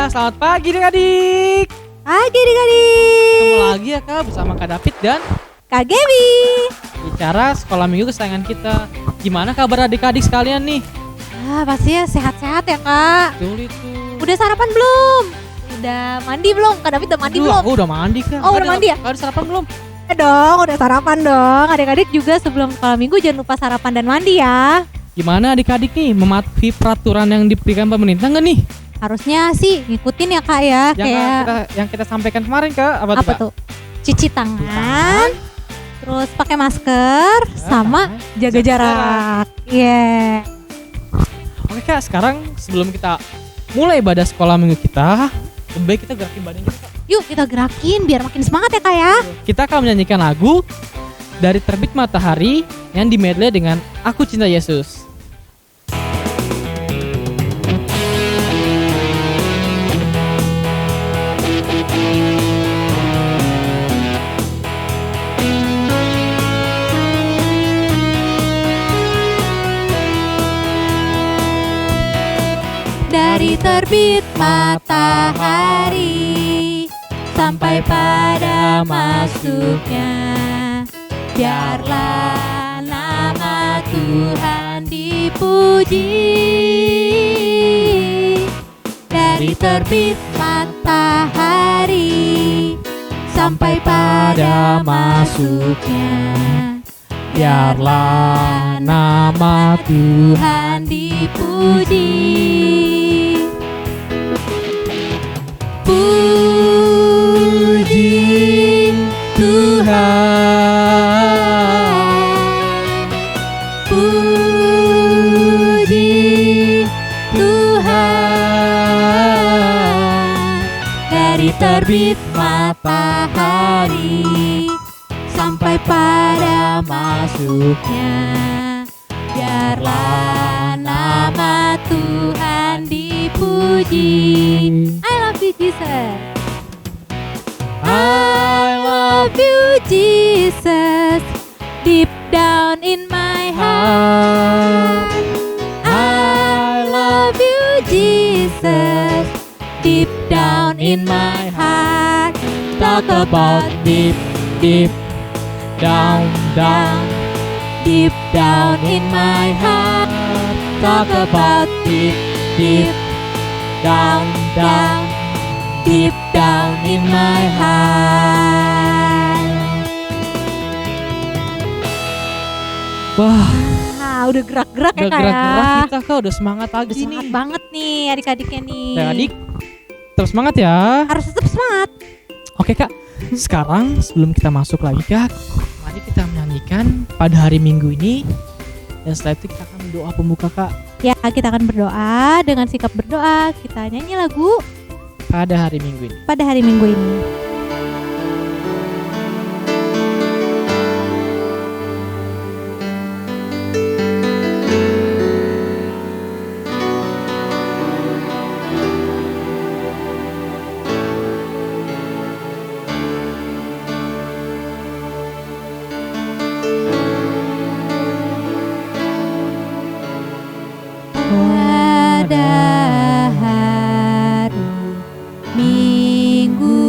selamat pagi adik-adik. Pagi adik-adik. Ketemu lagi ya Kak bersama Kak David dan Kak Gaby. bicara sekolah minggu kesayangan kita. Gimana kabar adik-adik sekalian nih? Pasti ya sehat-sehat ya Kak. Betul itu. Udah sarapan belum? Udah mandi belum? Kak David udah mandi Aduh, belum? aku udah mandi Kak. Oh, udah mandi ya? Kak udah sarapan belum? Ya dong, udah sarapan dong. Adik-adik juga sebelum sekolah minggu jangan lupa sarapan dan mandi ya. Gimana adik-adik nih mematuhi peraturan yang diberikan pemerintah nggak nih? Harusnya sih ngikutin ya Kak ya. Yang kita sampaikan kemarin Kak, apa tuh apa Kak? tuh? Cuci tangan, terus pakai masker, sama jaga jarak. Yeah. Oke Kak, sekarang sebelum kita mulai ibadah sekolah minggu kita, lebih baik kita gerakin badan kita Kak. Yuk kita gerakin biar makin semangat ya Kak ya. Kita akan menyanyikan lagu dari Terbit Matahari yang dimedley dengan Aku Cinta Yesus. Dari terbit matahari sampai pada masuknya, biarlah nama Tuhan dipuji. Dari terbit matahari sampai pada masuknya, biarlah nama Tuhan dipuji. Puji Tuhan, puji Tuhan. Dari terbit matahari sampai pada masuknya, biarlah nama Tuhan dipuji. I love you Jesus. I love you Jesus. Deep down in my heart, I love you Jesus. Deep down in my heart. Talk about deep, deep down, down. Deep down in my heart. Talk about deep, deep down, down. Deep down in my heart. Wah, Udah gerak-gerak ya udah Kak gerak-gerak ya. kita Kak, udah semangat lagi Udah semangat nih. banget nih adik-adiknya nih. Adik, terus semangat ya. Harus tetap semangat. Oke Kak, sekarang sebelum kita masuk lagi Kak, mari kita menyanyikan pada hari Minggu ini. Dan setelah itu kita akan doa pembuka Kak. Ya, kita akan berdoa dengan sikap berdoa. Kita nyanyi lagu Pada hari Minggu ini. pada hari Minggu ini. Pada hari Minggu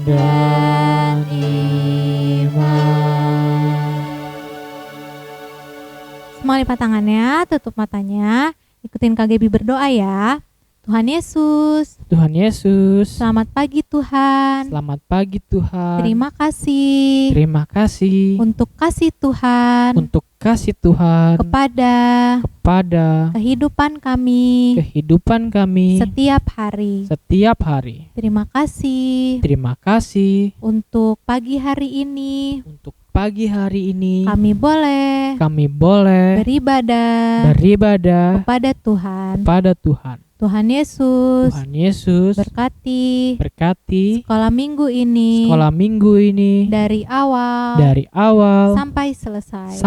dan iman. Semua lipat tangannya, tutup matanya, ikutin KGB berdoa ya. Tuhan Yesus, Tuhan Yesus, selamat pagi Tuhan. selamat pagi Tuhan. Terima kasih Terima kasih untuk kasih Tuhan untuk kasih Tuhan kepada kehidupan kami kehidupan kami setiap hari. setiap hari. Terima kasih Terima kasih untuk pagi hari ini untuk pagi hari ini kami boleh beribadah kepada Tuhan. kepada Tuhan. Tuhan Yesus, Tuhan Yesus berkati berkati minggu ini sekolah minggu ini dari awal sampai selesai.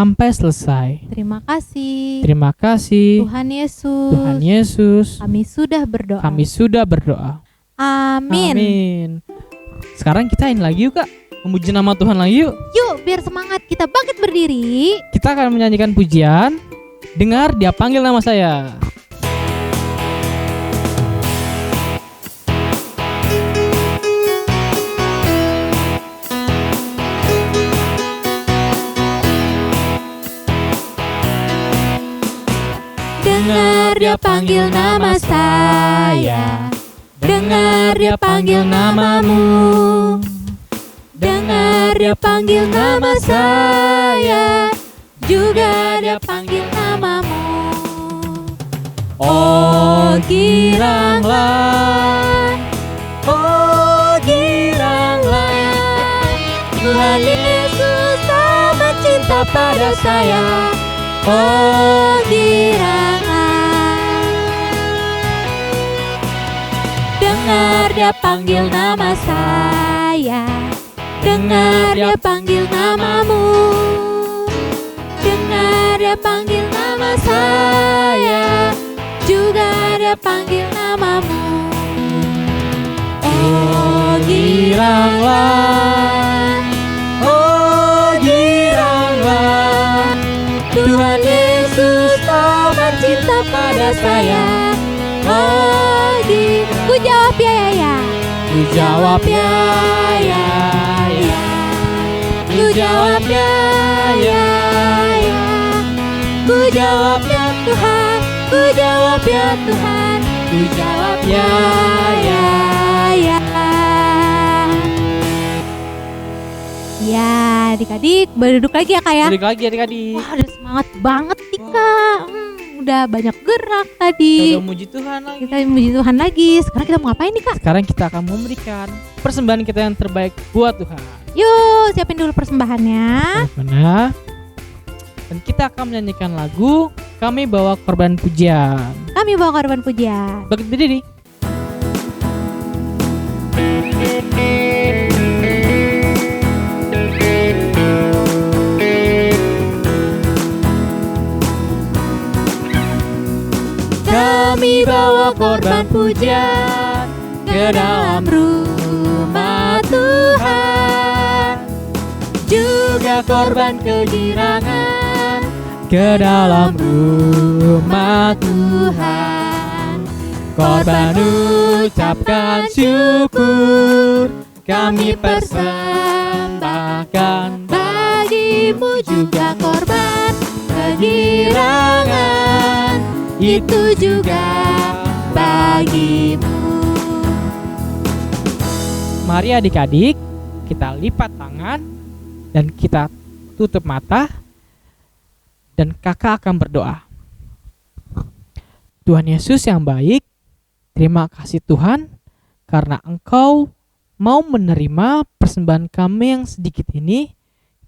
Terima kasih Terima kasih Tuhan Tuhan Yesus. Yesus. Kami sudah berdoa. Kami sudah berdoa. Amin. Amin. Sekarang kita ini lagi yuk Kak, memuji nama Tuhan lagi yuk. Yuk biar semangat kita bangkit berdiri. Kita akan menyanyikan pujian. Dengar dia panggil nama saya. Dengar dia panggil nama saya. Dengar dia panggil namamu. Dengar dia panggil nama saya. Juga dia panggil namamu. Oh giranglah, oh giranglah, Tuhan Yesus amat cinta pada saya. Oh giranglah, dengar dia panggil nama saya. Dengar dia panggil namamu. Dengar dia panggil nama saya. Juga dia panggil namamu. Oh giranglah, oh giranglah, Tuhan Yesus amat cinta pada saya. Oh giranglah, ku jawab ya ya ya. Ku jawab ya ya ya. Ku jawab ya ya ya. Ku jawab ya Tuhan. Ku jawab ya Tuhan. Ku jawab ya ya ya. Ya adik-adik berduduk lagi ya Kak ya. Balik lagi adik-adik. Wah udah semangat banget nih Kak. Udah banyak gerak Kita tadi. udah memuji Tuhan lagi. Kita memuji Tuhan lagi. Sekarang kita mau ngapain nih Kak? Sekarang kita akan memberikan persembahan kita yang terbaik buat Tuhan. Yuk siapin dulu persembahannya. Mana? Dan kita akan menyanyikan lagu Kami Bawa Korban Pujian. Kami bawa korban pujian. Bangkit berdiri. Kami bawa korban pujian ke dalam rumah Tuhan, juga korban kegirangan Ke dalam rumah Tuhan. korban ucapkan syukur kami persembahkan Bagimu juga korban kegirangan, itu juga bagimu. Mari adik-adik kita lipat tangan dan kita tutup mata dan kakak akan berdoa. Tuhan Yesus yang baik, terima kasih Tuhan karena Engkau mau menerima persembahan kami yang sedikit ini.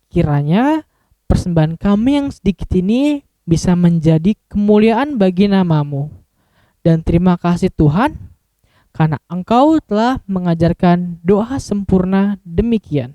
Kiranya persembahan kami yang sedikit ini bisa menjadi kemuliaan bagi nama-Mu. Dan terima kasih Tuhan karena Engkau telah mengajarkan doa sempurna demikian.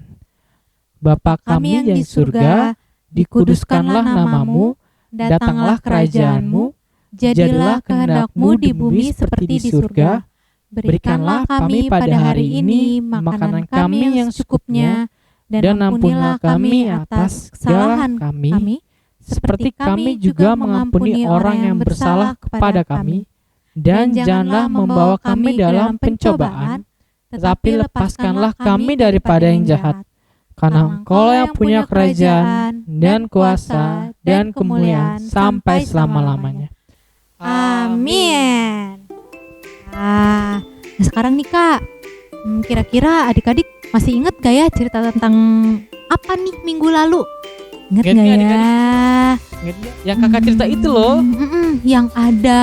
Bapa kami yang di surga, dikuduskanlah nama-Mu, datanglah kerajaan-Mu, jadilah kehendak-Mu di bumi seperti di surga. Berikanlah kami pada hari ini makanan kami yang secukupnya, dan ampunilah kami atas kesalahan kami, seperti kami juga mengampuni orang yang bersalah kepada kami. Dan janganlah membawa kami dalam pencobaan, tetapi lepaskanlah kami daripada yang jahat. Karena Engkau yang punya kerajaan dan kuasa dan kemuliaan sampai selama-lamanya. Amin. Nah, sekarang nih Kak, kira-kira adik-adik masih inget gak ya cerita tentang apa nih minggu lalu? Ingat Ingat gak nggak, ya? Ingat nggak? Yang kakak cerita itu loh. Yang ada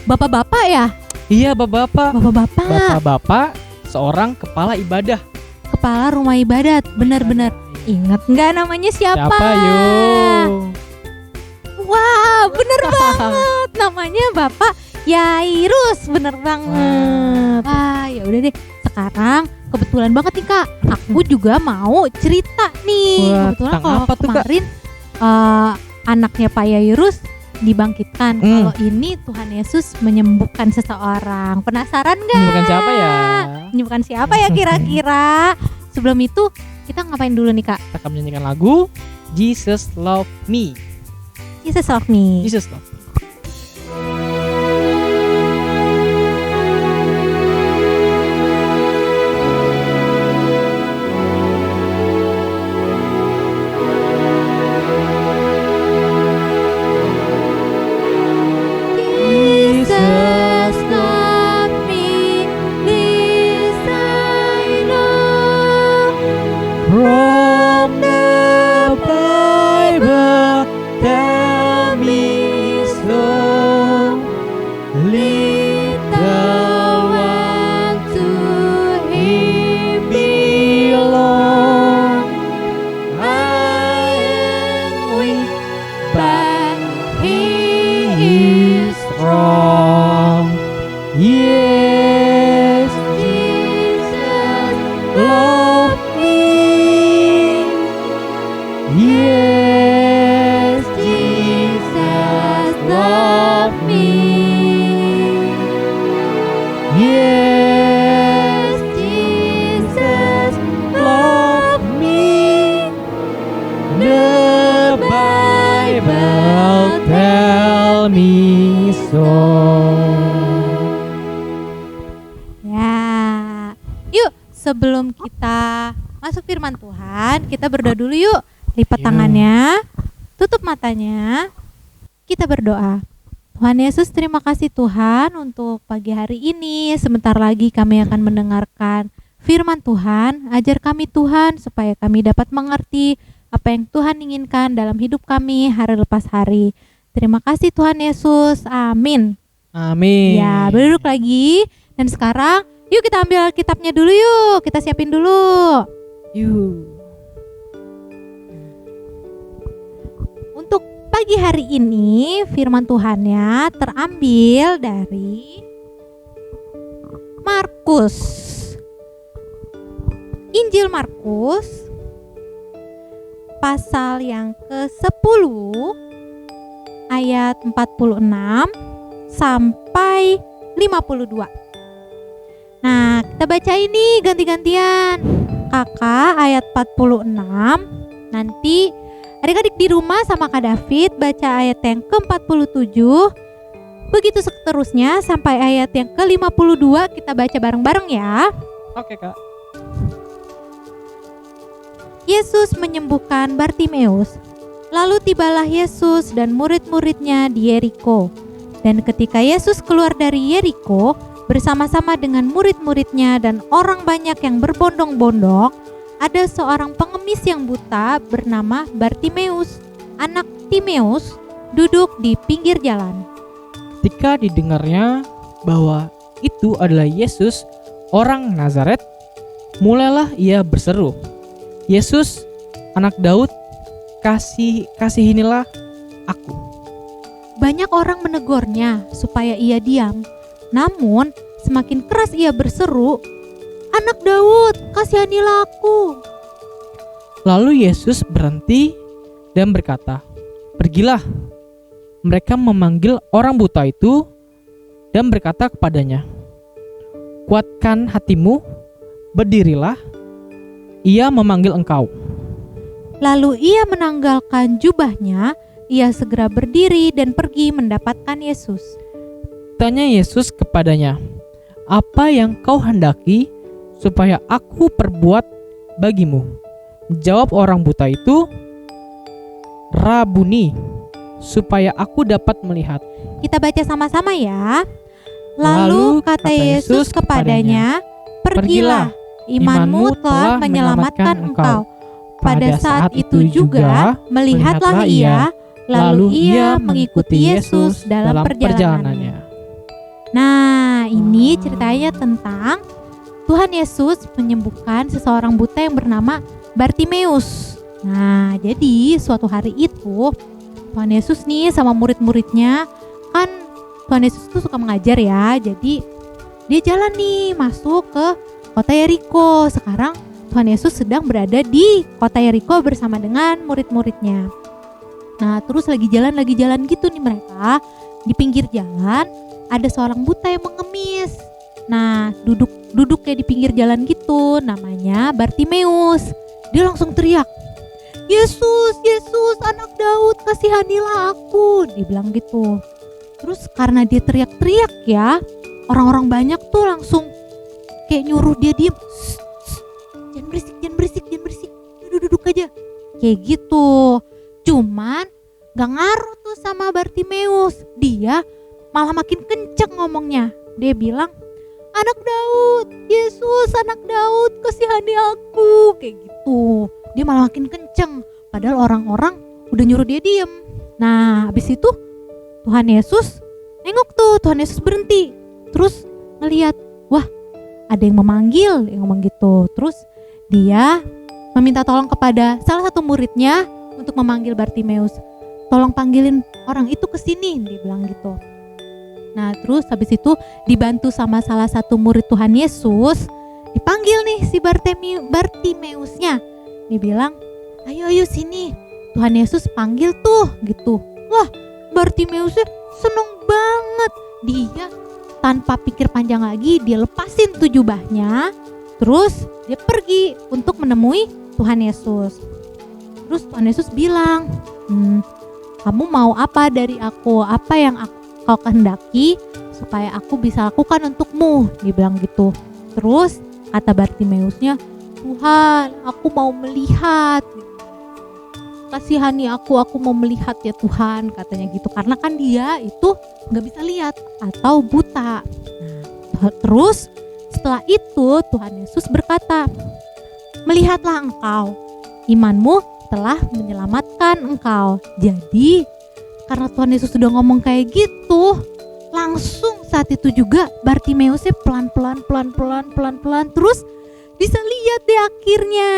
bapak-bapak ya? Iya, bapak-bapak. Bapak-bapak, Bapak-bapak seorang kepala ibadah. kepala rumah ibadat, benar-benar. Ingat nggak namanya siapa? Siapa yuk? Wah, bener banget. Namanya Bapak Yairus, bener banget. Wah, ya udah deh. Sekarang kebetulan banget nih Kak, aku juga mau cerita nih. Wah, Kebetulan tentang kalau apa tuh, Kak? kemarin anaknya Pak Yairus dibangkitkan. Kalau ini Tuhan Yesus menyembuhkan seseorang. Penasaran nggak? Ini bukan siapa ya? Menyembuhkan siapa ya kira-kira? Sebelum itu kita ngapain dulu nih Kak? Kita akan menyanyikan lagu Jesus Love Me. Jesus love me. Jesus Love Me. Jesus love me, this I know. From the Bible, tell me so. Lead the one to Him belong. I am weak, but He is strong. Yes, Jesus love me. Yes, Jesus love me. Yes, Jesus love me. The Bible tell me so. Ya, yuk sebelum kita masuk firman Tuhan, kita berdoa dulu yuk. Lipat Yuk. tangannya, tutup matanya, kita berdoa. Tuhan Yesus, terima kasih Tuhan untuk pagi hari ini. Sebentar lagi kami akan mendengarkan firman Tuhan. Ajar kami Tuhan supaya kami dapat mengerti apa yang Tuhan inginkan dalam hidup kami hari lepas hari. Terima kasih Tuhan Yesus, amin. Amin. Ya, berduduk lagi. Dan sekarang, yuk kita ambil kitabnya dulu yuk. Kita siapin dulu. Yuk. Untuk pagi hari ini, firman Tuhannya terambil dari Markus. Injil Markus, pasal yang ke-10, ayat 46 sampai 52. Nah, kita baca ini ganti-gantian. Kakak ayat 46. Nanti adik-adik di rumah sama Kak David baca ayat yang ke-47. Begitu seterusnya sampai ayat yang ke-52 kita baca bareng-bareng ya. Oke, Kak. Yesus menyembuhkan Bartimeus. Lalu tibalah Yesus dan murid-muridnya di Yeriko. Dan ketika Yesus keluar dari Yeriko bersama-sama dengan murid-muridnya dan orang banyak yang berbondong-bondong, ada seorang pengemis yang buta bernama Bartimeus, anak Timeus, duduk di pinggir jalan. Ketika didengarnya bahwa itu adalah Yesus, orang Nazaret, mulailah ia berseru, "Yesus, anak Daud, kasihinilah aku." Banyak orang menegurnya supaya ia diam. Namun semakin keras ia berseru, "Anak Daud, kasihanilah aku." Lalu Yesus berhenti dan berkata, "Pergilah." Mereka memanggil orang buta itu dan berkata kepadanya, "Kuatkan hatimu, berdirilah, ia memanggil engkau." Lalu ia menanggalkan jubahnya, ia segera berdiri dan pergi mendapatkan Yesus. Tanya Yesus kepadanya, "Apa yang kau hendaki?" supaya aku perbuat bagimu?" Jawab orang buta itu, "Rabuni, supaya aku dapat melihat." Kita baca sama-sama ya. Lalu kata Yesus kepadanya, "Pergilah, imanmu telah menyelamatkan engkau." Pada saat itu juga melihatlah ia, lalu ia mengikuti Yesus dalam perjalanannya. Nah, ini ceritanya tentang Tuhan Yesus menyembuhkan seseorang buta yang bernama Bartimeus. Nah, jadi suatu hari itu Tuhan Yesus nih sama murid-muridnya, kan Tuhan Yesus tuh suka mengajar ya. Jadi dia jalan nih masuk ke kota Yeriko. Sekarang Tuhan Yesus sedang berada di kota Yeriko bersama dengan murid-muridnya. Nah, terus lagi jalan gitu nih mereka. Di pinggir jalan ada seorang buta yang mengemis. Nah, duduk kayak di pinggir jalan gitu, namanya Bartimeus. Dia langsung teriak, "Yesus, Yesus, anak Daud, kasihanilah aku," dia bilang gitu. Terus karena dia teriak-teriak ya, orang-orang banyak tuh langsung kayak nyuruh dia diem. Jangan berisik, duduk aja, kayak gitu. Cuman gak ngaruh tuh sama Bartimeus, dia malah makin kenceng ngomongnya. Dia bilang, "Anak Daud, Yesus anak Daud, kasihani aku," kayak gitu. Dia malah makin kenceng, padahal orang-orang udah nyuruh dia diem. Nah, habis itu Tuhan Yesus nengok tuh, Tuhan Yesus berhenti, terus ngeliat, wah ada yang memanggil, yang ngomong gitu. Terus dia meminta tolong kepada salah satu muridnya untuk memanggil Bartimeus. "Tolong panggilin orang itu ke sini," dia bilang gitu. Nah, terus habis itu dibantu sama salah satu murid Tuhan Yesus, dipanggil nih si Bartimeusnya. Dia bilang, ayo sini, Tuhan Yesus panggil tuh gitu. Wah, Bartimeusnya seneng banget. Dia tanpa pikir panjang lagi, dia lepasin tuh jubahnya. Terus dia pergi untuk menemui Tuhan Yesus. Terus Tuhan Yesus bilang, "Kamu mau apa dari aku? Apa yang kau kehendaki supaya aku bisa lakukan untukmu?" Dia bilang gitu. Terus kata Bartimeusnya, "Tuhan, aku mau melihat. Kasihani aku mau melihat ya Tuhan," katanya gitu. Karena kan dia itu gak bisa lihat atau buta. Nah, terus setelah itu Tuhan Yesus berkata, "Melihatlah engkau, imanmu telah menyelamatkan engkau." Jadi karena Tuhan Yesus sudah ngomong kayak gitu, langsung saat itu juga Bartimeusnya pelan-pelan terus bisa lihat deh akhirnya.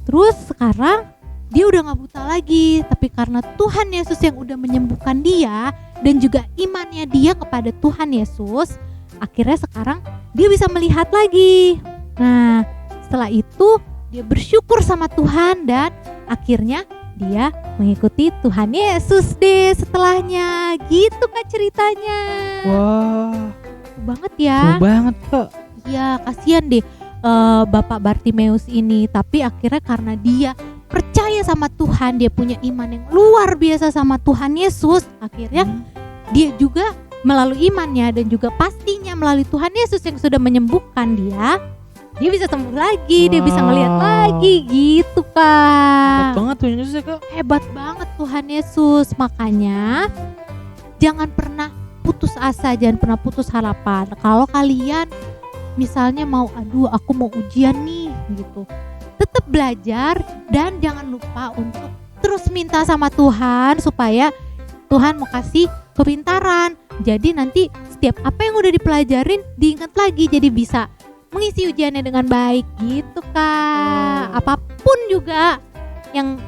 Terus sekarang dia udah gak buta lagi, tapi karena Tuhan Yesus yang udah menyembuhkan dia dan juga imannya dia kepada Tuhan Yesus, akhirnya sekarang dia bisa melihat lagi. Nah, setelah itu dia bersyukur sama Tuhan dan akhirnya dia mengikuti Tuhan Yesus deh setelahnya. Gitu Kak ceritanya. Wah, banget ya. seru banget Kak. Iya, kasihan deh Bapak Bartimeus ini. Tapi akhirnya karena dia percaya sama Tuhan, dia punya iman yang luar biasa sama Tuhan Yesus, akhirnya dia juga melalui imannya dan juga pastinya melalui Tuhan Yesus yang sudah menyembuhkan dia bisa sembuh lagi, dia bisa ngelihat lagi gitu Kak. Hebat banget Tuhan Yesus ya Kak. Hebat banget Tuhan Yesus. Makanya jangan pernah putus asa, jangan pernah putus harapan. Kalau kalian misalnya aku mau ujian nih gitu, tetap belajar dan jangan lupa untuk terus minta sama Tuhan supaya Tuhan mau kasih kepintaran. Jadi nanti setiap apa yang udah dipelajarin diingat lagi, jadi bisa mengisi ujiannya dengan baik gitu Kak. Apapun juga yang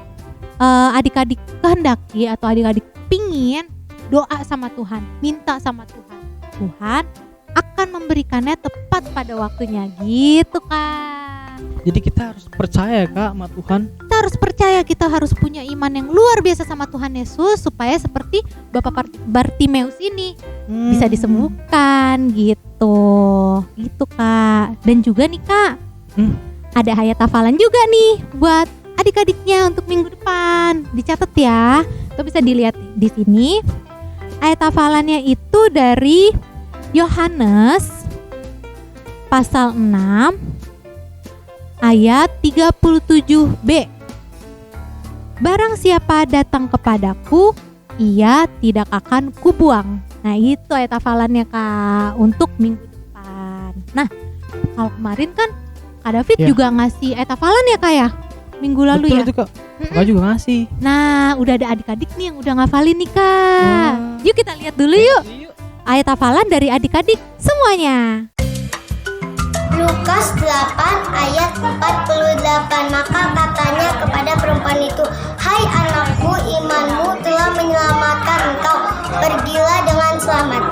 adik-adik kehendaki atau adik-adik pingin, doa sama Tuhan, minta sama Tuhan. Tuhan akan memberikannya tepat pada waktunya gitu Kak. Jadi kita harus percaya Kak sama Tuhan. Kita harus percaya, kita harus punya iman yang luar biasa sama Tuhan Yesus supaya seperti Bapak Bartimeus ini bisa disembuhkan gitu. Gitu Kak. Dan juga nih Kak, ada ayat hafalan juga nih buat adik-adiknya untuk minggu depan. Dicatat ya. Itu bisa dilihat di sini. Ayat hafalannya itu dari Yohanes pasal 6 ayat 37b. Barang siapa datang kepadaku, ia tidak akan kubuang. Nah, itu ayat hafalannya Kak untuk minggu depan. Nah, kalau kemarin kan Kak David Ya. juga ngasih ayat hafalan ya Kak ya? Minggu lalu Betul ya. itu Kak. Kakak juga ngasih. Nah, udah ada adik-adik nih yang udah ngafalin nih Kak. Wah. Yuk kita lihat dulu yuk ayat hafalan dari adik-adik semuanya. Lukas 8 ayat 48. Maka katanya kepada perempuan itu, "Hai anakku, imanmu telah menyelamatkan engkau. Pergilah dengan selamat."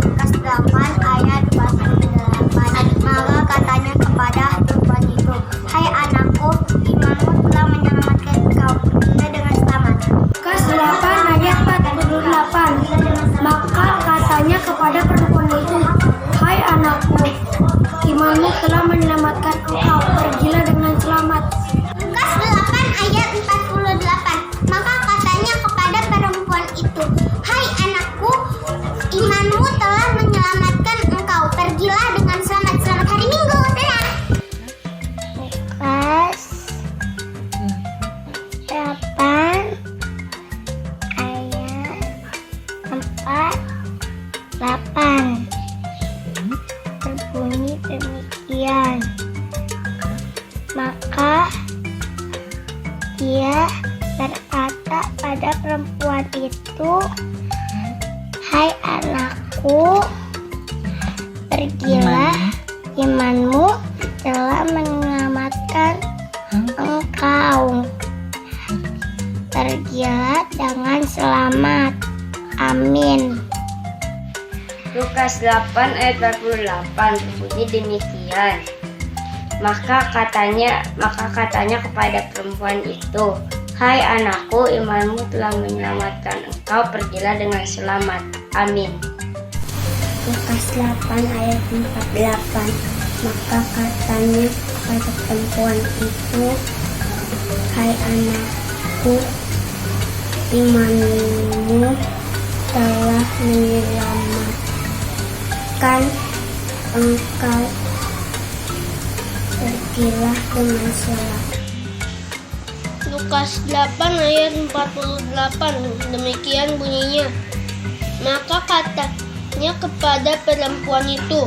Lukas 8 ayat 48. Maka katanya kepada perempuan itu, "Hai anakku, imanmu telah menyelamatkan engkau. Pergilah dengan selamat." Lukas 8 ayat 48. Maka katanya kepada perempuan itu, "Hai anakku, imanmu telah menyelamatkan engkau. Pergilah dengan selamat." Lukas 8 ayat 48. Maka katanya kepada perempuan itu, "Hai anakku, imanmu telah menyelamatkan engkau. Pergilah dengan selamat." Selamat hari Minggu. Dadah. Lukas 8 ayat 48. Berbunyi demikian. Maka dia berkata pada perempuan itu, "Hai anakku, pergilah, imanmu telah menyelamatkan engkau. Pergilah dengan selamat. Amin." Lukas 8 ayat 48 berbunyi demikian. Maka katanya kepada perempuan itu, "Hai anakku, imanmu telah menyelamatkan engkau. Pergilah dengan selamat. Amin." Lukas 8 ayat 48. Maka katanya kepada perempuan itu, "Hai anakku, imanmu telah menyelamatkan engkau. Pergilah dengan selamat." Lukas 8 ayat 48. Demikian bunyinya. Maka katanya kepada perempuan itu,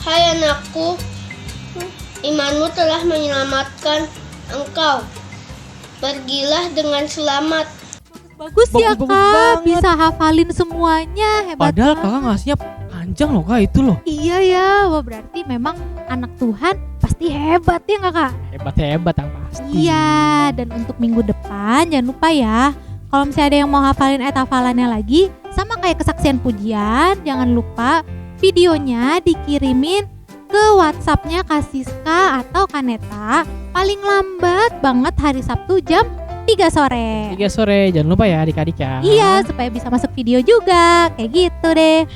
"Hai anakku, imanmu telah menyelamatkan engkau. Pergilah dengan selamat." Bagus ya Bagus Kak, banget. bisa hafalin semuanya, hebat Padahal banget. kakak ngasihnya panjang loh Kak itu loh. Iya ya, wah berarti memang anak Tuhan pasti hebat ya nggak Kak? Hebat-hebat yang pasti. Iya, dan untuk minggu depan jangan lupa ya, kalau misalnya ada yang mau hafalin ayat hafalannya lagi, sama kayak kesaksian pujian, jangan lupa videonya dikirimin ke WhatsAppnya Kak Siska atau Kaneta paling lambat banget hari Sabtu jam 3 sore. 3 sore, jangan lupa ya adik-adik ya. Iya, supaya bisa masuk video juga, kayak gitu deh.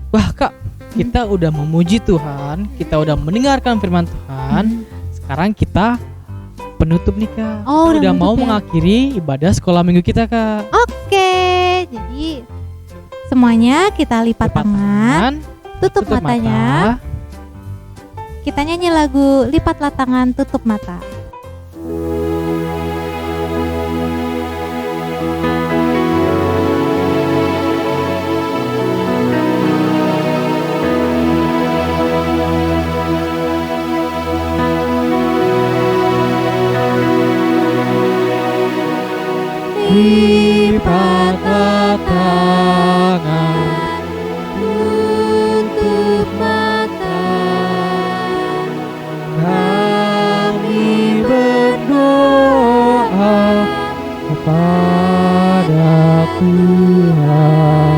Wah Kak, kita udah memuji Tuhan, kita udah mendengarkan firman Tuhan. Sekarang kita penutup nih Kak. Oh, Kita udah udah mau menutup ya? mengakhiri ibadah sekolah minggu kita Kak. Oke, jadi semuanya kita lipat tangan, tutup matanya. mata. Kita nyanyi lagu Lipatlah Tangan Tutup Mata. Lipatlah tangan, tutup mata. kami berdoa kepada Tuhan.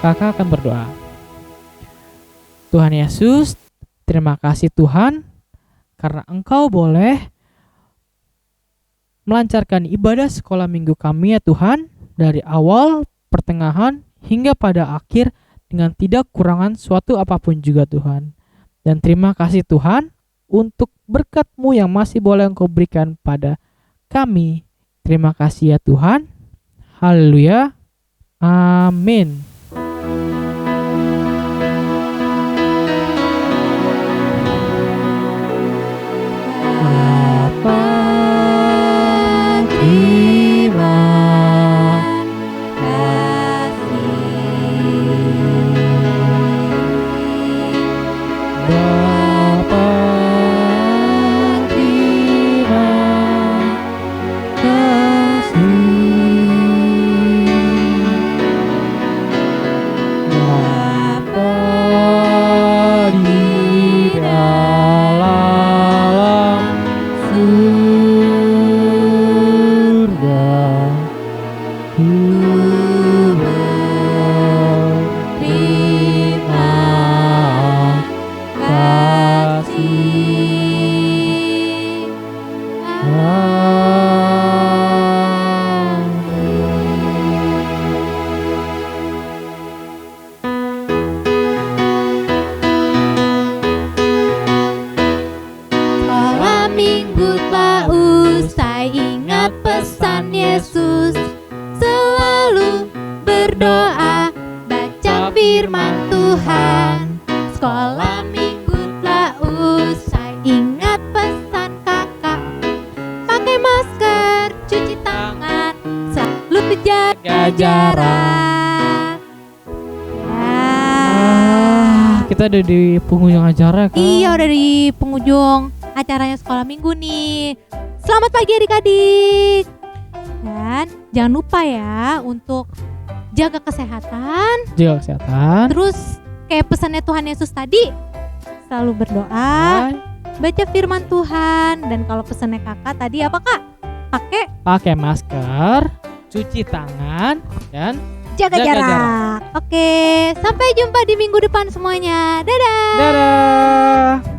Kakak akan berdoa. Tuhan Yesus, terima kasih Tuhan karena Engkau boleh melancarkan ibadah sekolah minggu kami ya Tuhan, dari awal, pertengahan, hingga pada akhir dengan tidak kurangan suatu apapun juga Tuhan. Dan terima kasih Tuhan untuk berkat-Mu yang masih boleh Engkau berikan pada kami. Terima kasih ya Tuhan. Haleluya. Amin. firman Tuhan. Sekolah minggu telah usai, ingat pesan kakak. Pakai masker, cuci tangan, selalu jaga jarak. Kita ada di penghujung acara kan? Iya, udah di penghujung acaranya sekolah minggu nih. Selamat pagi adik-adik. Dan jangan lupa ya untuk jaga kesehatan. Jaga kesehatan. Terus kayak pesannya Tuhan Yesus tadi, selalu berdoa, baca firman Tuhan. Dan kalau pesannya kakak tadi apa kak? Pakai masker, cuci tangan, dan Jaga Jaga jarak. Oke, sampai jumpa di minggu depan semuanya. Dadah. dadah.